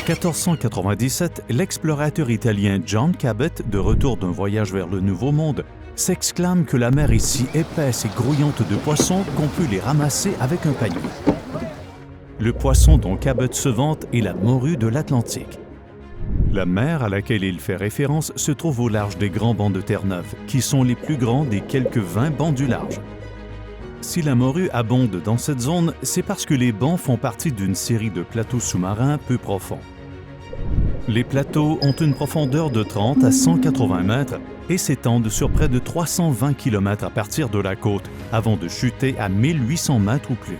1497, l'explorateur italien John Cabot, de retour d'un voyage vers le Nouveau Monde, s'exclame que la mer est si épaisse et grouillante de poissons qu'on peut les ramasser avec un panier. Le poisson dont Cabot se vante est la morue de l'Atlantique. La mer à laquelle il fait référence se trouve au large des grands bancs de Terre-Neuve, qui sont les plus grands des quelques 20 bancs du large. Si la morue abonde dans cette zone, c'est parce que les bancs font partie d'une série de plateaux sous-marins peu profonds. Les plateaux ont une profondeur de 30 à 180 mètres et s'étendent sur près de 320 km à partir de la côte, avant de chuter à 1800 mètres ou plus.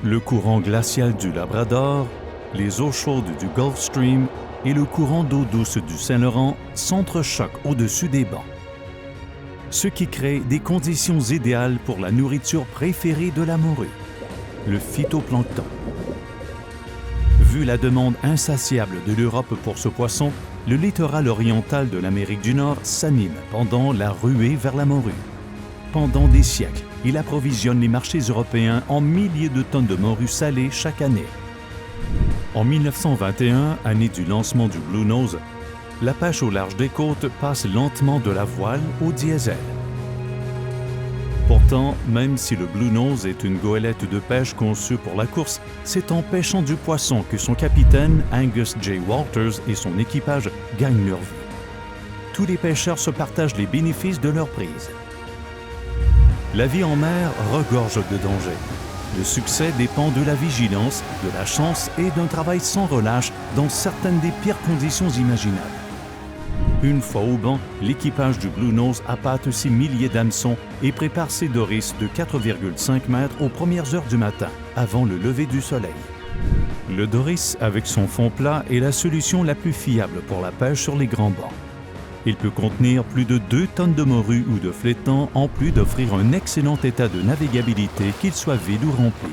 Le courant glacial du Labrador, les eaux chaudes du Gulf Stream et le courant d'eau douce du Saint-Laurent s'entrechoquent au-dessus des bancs, ce qui crée des conditions idéales pour la nourriture préférée de la morue, le phytoplancton. Vu la demande insatiable de l'Europe pour ce poisson, le littoral oriental de l'Amérique du Nord s'anime pendant la ruée vers la morue. Pendant des siècles, il approvisionne les marchés européens en milliers de tonnes de morue salée chaque année. En 1921, année du lancement du Blue Nose, la pêche au large des côtes passe lentement de la voile au diesel. Pourtant, même si le Blue Nose est une goélette de pêche conçue pour la course, c'est en pêchant du poisson que son capitaine, Angus J. Walters, et son équipage gagnent leur vie. Tous les pêcheurs se partagent les bénéfices de leur prise. La vie en mer regorge de dangers. Le succès dépend de la vigilance, de la chance et d'un travail sans relâche dans certaines des pires conditions imaginables. Une fois au banc, l'équipage du Blue Nose appâte ses milliers d'hameçons et prépare ses doris de 4,5 mètres aux premières heures du matin, avant le lever du soleil. Le doris, avec son fond plat, est la solution la plus fiable pour la pêche sur les grands bancs. Il peut contenir plus de 2 tonnes de morue ou de flétan, en plus d'offrir un excellent état de navigabilité, qu'il soit vide ou rempli.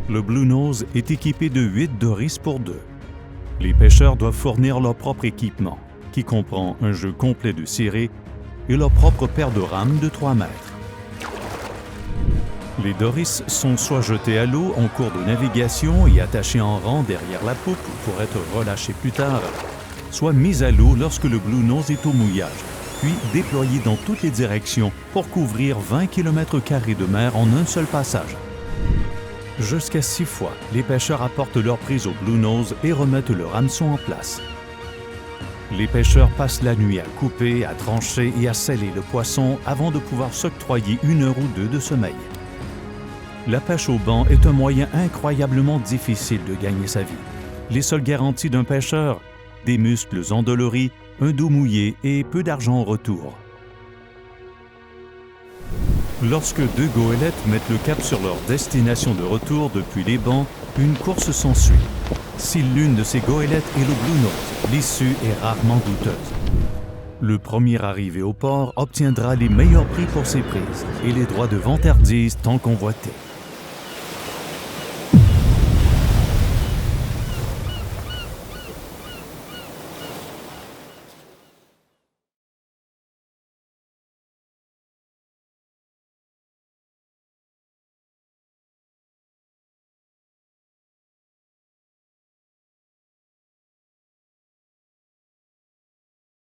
Le Blue Nose est équipé de 8 doris pour 2. Les pêcheurs doivent fournir leur propre équipement, qui comprend un jeu complet de ciré et leur propre paire de rames de 3 mètres. Les doris sont soit jetés à l'eau en cours de navigation et attachés en rang derrière la poupe pour être relâchés plus tard, soit mis à l'eau lorsque le Blue Nose est au mouillage, puis déployés dans toutes les directions pour couvrir 20 km² de mer en un seul passage. Jusqu'à 6 fois, les pêcheurs apportent leur prise au Blue Nose et remettent leur hameçon en place. Les pêcheurs passent la nuit à couper, à trancher et à sceller le poisson avant de pouvoir s'octroyer 1 heure ou 2 de sommeil. La pêche au banc est un moyen incroyablement difficile de gagner sa vie. Les seules garanties d'un pêcheur, des muscles endoloris, un dos mouillé et peu d'argent en retour. Lorsque 2 goélettes mettent le cap sur leur destination de retour depuis les bancs, une course s'ensuit. Si l'une de ces goélettes est le Blue Nose, l'issue est rarement douteuse. Le premier arrivé au port obtiendra les meilleurs prix pour ses prises et les droits de vantardise tant convoités.